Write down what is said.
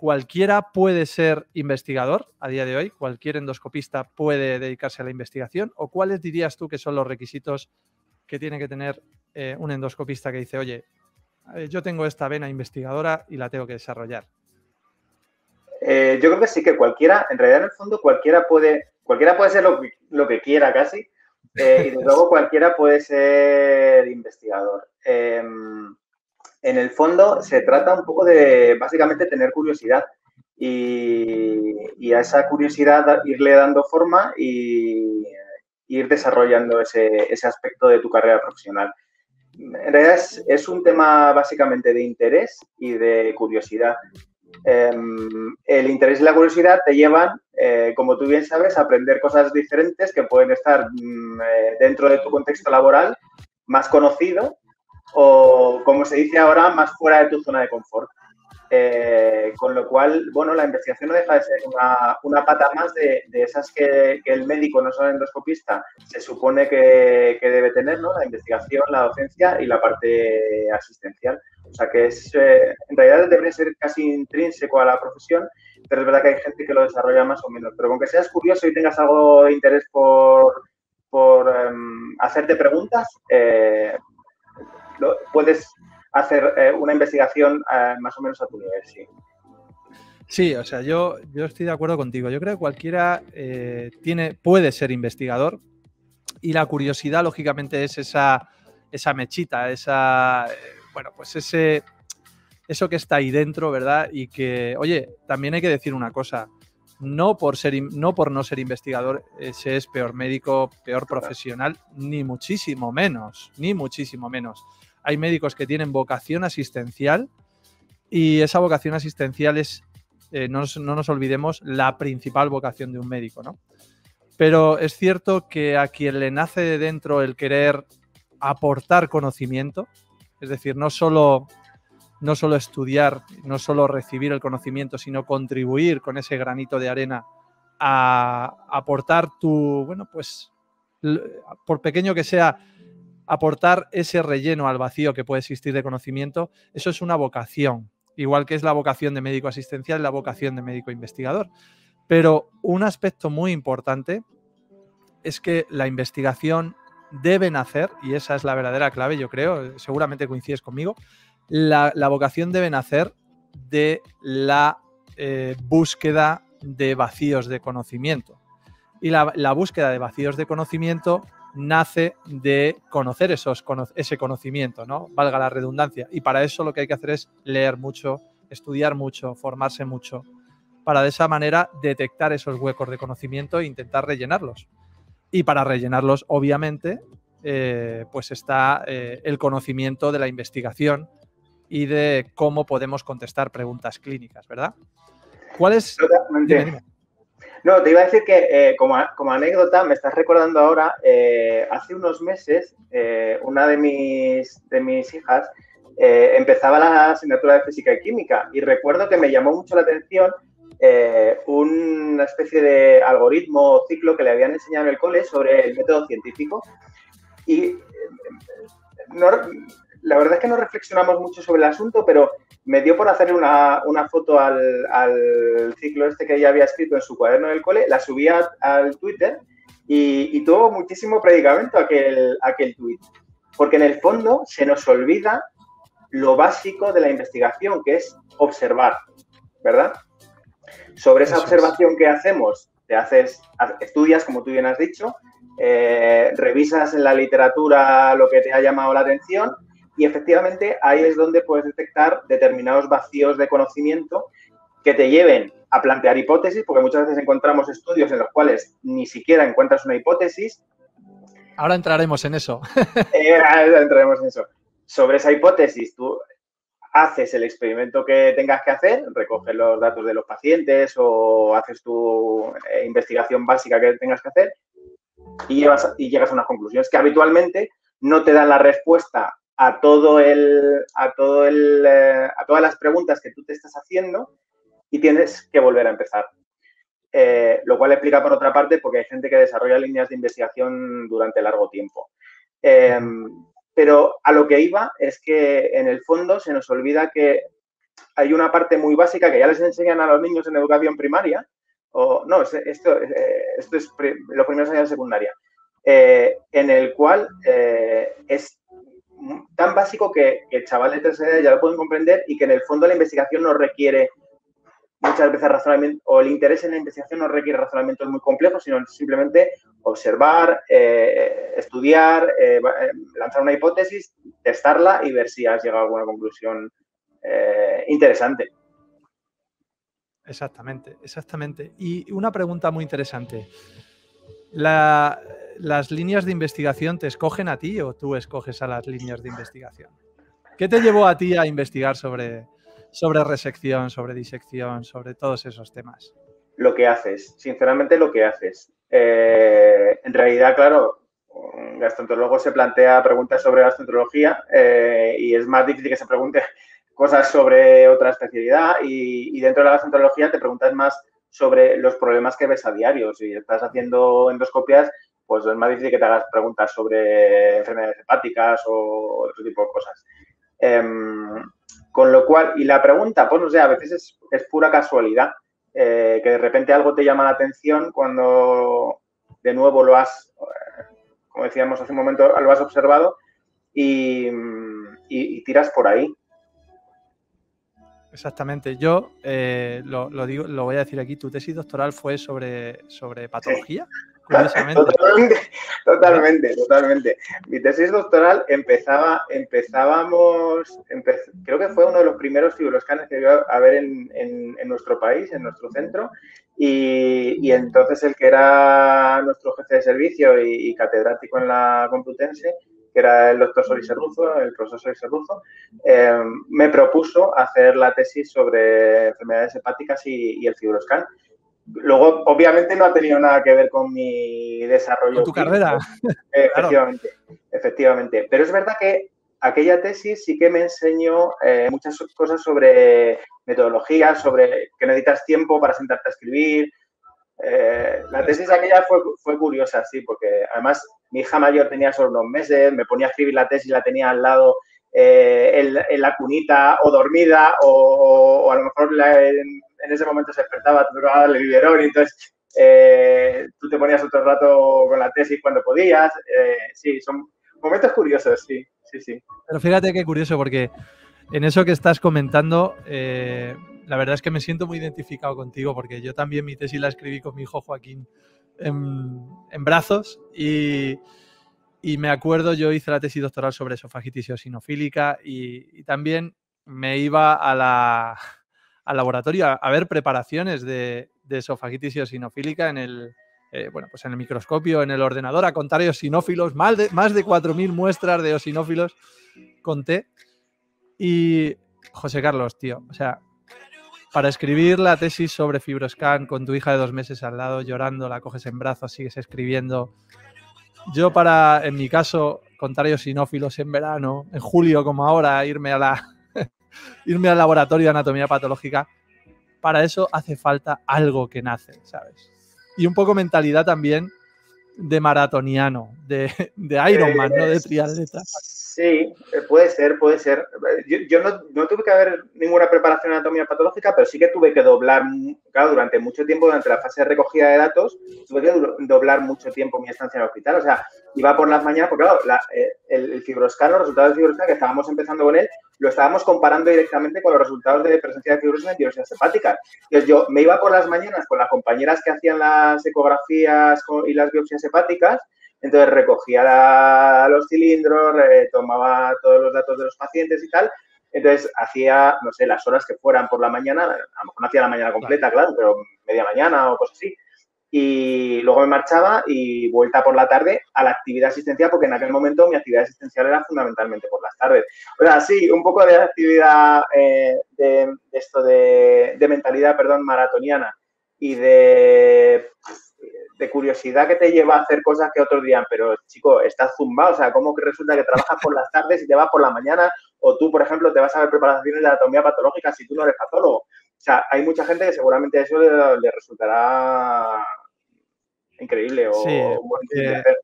¿cualquiera puede ser investigador a día de hoy? ¿Cualquier endoscopista puede dedicarse a la investigación? ¿O cuáles dirías tú que son los requisitos que tiene que tener un endoscopista que dice, oye, yo tengo esta vena investigadora y la tengo que desarrollar? Yo creo que sí, que cualquiera, en realidad en el fondo cualquiera puede ser lo que quiera casi, y desde luego cualquiera puede ser investigador. En el fondo se trata un poco de básicamente tener curiosidad y a esa curiosidad irle dando forma y ir desarrollando ese aspecto de tu carrera profesional. En realidad es un tema básicamente de interés y de curiosidad. El interés y la curiosidad te llevan, como tú bien sabes, a aprender cosas diferentes que pueden estar dentro de tu contexto laboral más conocido o, como se dice ahora, más fuera de tu zona de confort. Con lo cual, bueno, la investigación no deja de ser una pata más de esas que el médico, no solo endoscopista, se supone que debe tener, ¿no? La investigación, la docencia y la parte asistencial. O sea que en realidad debe ser casi intrínseco a la profesión, pero es verdad que hay gente que lo desarrolla más o menos. Pero con que seas curioso y tengas algo de interés por hacerte preguntas, puedes hacer una investigación más o menos a tu nivel, sí. Sí, o sea, yo estoy de acuerdo contigo. Yo creo que cualquiera puede ser investigador y la curiosidad, lógicamente, es esa mechita, bueno, pues eso que está ahí dentro, ¿verdad? Y que, oye, también hay que decir una cosa. No por no ser investigador se es peor médico, peor profesional, ni muchísimo menos, ni muchísimo menos. Hay médicos que tienen vocación asistencial y esa vocación asistencial es, no nos olvidemos, la principal vocación de un médico, ¿no? Pero es cierto que a quien le nace de dentro el querer aportar conocimiento, es decir, no solo estudiar, no solo recibir el conocimiento, sino contribuir con ese granito de arena a aportar bueno, pues, por pequeño que sea, aportar ese relleno al vacío que puede existir de conocimiento, eso es una vocación, igual que es la vocación de médico asistencial, la vocación de médico investigador. Pero un aspecto muy importante es que la investigación debe nacer, y esa es la verdadera clave, yo creo, seguramente coincides conmigo, la vocación debe nacer de la búsqueda de vacíos de conocimiento. Y la búsqueda de vacíos de conocimiento nace de conocer ese conocimiento, ¿no? Valga la redundancia. Y para eso lo que hay que hacer es leer mucho, estudiar mucho, formarse mucho, para de esa manera detectar esos huecos de conocimiento e intentar rellenarlos. Y para rellenarlos, obviamente, pues está el conocimiento de la investigación y de cómo podemos contestar preguntas clínicas, ¿verdad? ¿Cuál es? Dime. No, te iba a decir que como anécdota, me estás recordando ahora, hace unos meses, una de mis hijas empezaba la asignatura de física y química y recuerdo que me llamó mucho la atención una especie de algoritmo o ciclo que le habían enseñado en el cole sobre el método científico y la verdad es que no reflexionamos mucho sobre el asunto, pero me dio por hacerle una foto al ciclo este que ella había escrito en su cuaderno del cole, la subí al Twitter y tuvo muchísimo predicamento aquel tuit. Porque en el fondo se nos olvida lo básico de la investigación, que es observar, ¿verdad? Sobre esa observación que hacemos, estudias, como tú bien has dicho, revisas en la literatura lo que te ha llamado la atención y efectivamente ahí es donde puedes detectar determinados vacíos de conocimiento que te lleven a plantear hipótesis, porque muchas veces encontramos estudios en los cuales ni siquiera encuentras una hipótesis. Ahora entraremos en eso. Entraremos en eso. Sobre esa hipótesis, tú haces el experimento que tengas que hacer, recoges los datos de los pacientes o haces tu investigación básica que tengas que hacer y llegas a unas conclusiones que habitualmente no te dan la respuesta a todas las preguntas que tú te estás haciendo y tienes que volver a empezar. Lo cual explica, por otra parte, porque hay gente que desarrolla líneas de investigación durante largo tiempo. Pero a lo que iba es que, en el fondo, se nos olvida que hay una parte muy básica que ya les enseñan a los niños en educación primaria, o no, esto es los primeros años de secundaria, en el cual es tan básico que el chaval de 3 años ya lo pueden comprender y que en el fondo la investigación no requiere muchas veces razonamiento, o el interés en la investigación no requiere razonamientos muy complejos, sino simplemente observar, estudiar, lanzar una hipótesis, testarla y ver si has llegado a alguna conclusión interesante. Exactamente, exactamente. Y una pregunta muy interesante. ¿Las líneas de investigación te escogen a ti o tú escoges a las líneas de investigación? ¿Qué te llevó a ti a investigar sobre resección, sobre disección, sobre todos esos temas? Lo que haces, sinceramente lo que haces. En realidad, claro, un gastroenterólogo se plantea preguntas sobre gastroenterología y es más difícil que se pregunte cosas sobre otra especialidad y dentro de la gastroenterología te preguntas más sobre los problemas que ves a diario. Si estás haciendo endoscopias, pues es más difícil que te hagas preguntas sobre enfermedades hepáticas o otro tipo de cosas. Con lo cual, y la pregunta, pues no sé, a veces es pura casualidad, que de repente algo te llama la atención cuando de nuevo lo has, como decíamos hace un momento, lo has observado y tiras por ahí. Exactamente. Yo lo digo, lo voy a decir aquí. ¿Tu tesis doctoral fue sobre patología? Curiosamente. Totalmente. Mi tesis doctoral creo que fue uno de los primeros fibroscanes que iba a haber en nuestro país, en nuestro centro, y entonces el que era nuestro jefe de servicio y catedrático en la Complutense, que era el doctor Solís Serruzo, el profesor Solís Serruzo, me propuso hacer la tesis sobre enfermedades hepáticas y el fibroscan. Luego, obviamente, no ha tenido nada que ver con mi desarrollo. Con tu carrera. Efectivamente. Pero es verdad que aquella tesis sí que me enseñó muchas cosas sobre metodología, sobre que necesitas tiempo para sentarte a escribir. La tesis aquella fue curiosa, sí, porque además mi hija mayor tenía solo unos meses, me ponía a escribir la tesis, la tenía al lado en la cunita o dormida o a lo mejor en ese momento se despertaba, te tocaba darle biberón y entonces tú te ponías otro rato con la tesis cuando podías. Sí, son momentos curiosos, sí. Pero fíjate qué curioso, porque en eso que estás comentando, la verdad es que me siento muy identificado contigo, porque yo también mi tesis la escribí con mi hijo Joaquín en brazos y me acuerdo, yo hice la tesis doctoral sobre esofagitis eosinofílica y también me iba al laboratorio a ver preparaciones de esofagitis eosinofílica en el microscopio, en el ordenador, a contar eosinófilos, más de 4.000 muestras de eosinófilos conté. Y José Carlos, tío, o sea, para escribir la tesis sobre fibroscan con tu hija de 2 meses al lado, llorando, la coges en brazos, sigues escribiendo. Yo en mi caso, contar eosinófilos en verano, en julio como ahora, irme al laboratorio de anatomía patológica, para eso hace falta algo que nace, ¿sabes? Y un poco mentalidad también de maratoniano, de Ironman, no de triatleta. Sí, puede ser. Yo no tuve que haber ninguna preparación en anatomía patológica, pero sí que tuve que doblar, claro, durante mucho tiempo, durante la fase de recogida de datos, tuve que doblar mucho tiempo mi estancia en el hospital. O sea, iba por las mañanas, porque claro, el fibroscan, los resultados del fibroscan que estábamos empezando con él, lo estábamos comparando directamente con los resultados de presencia de fibrosis en biopsias hepáticas. Entonces yo me iba por las mañanas con las compañeras que hacían las ecografías y las biopsias hepáticas. Entonces recogía los cilindros, tomaba todos los datos de los pacientes y tal. Entonces hacía, no sé, las horas que fueran por la mañana, a lo mejor no hacía la mañana completa, claro, pero media mañana o cosas así. Y luego me marchaba y vuelta por la tarde a la actividad asistencial, porque en aquel momento mi actividad asistencial era fundamentalmente por las tardes. O sea, sí, un poco de actividad de mentalidad, maratoniana y de curiosidad que te lleva a hacer cosas que otros dirían, pero chico, estás zumbado, o sea, ¿cómo que resulta que trabajas por las tardes y te vas por la mañana? O tú, por ejemplo, te vas a ver preparaciones de anatomía patológica si tú no eres patólogo. O sea, hay mucha gente que seguramente eso le resultará increíble o sí, muy difícil de hacer.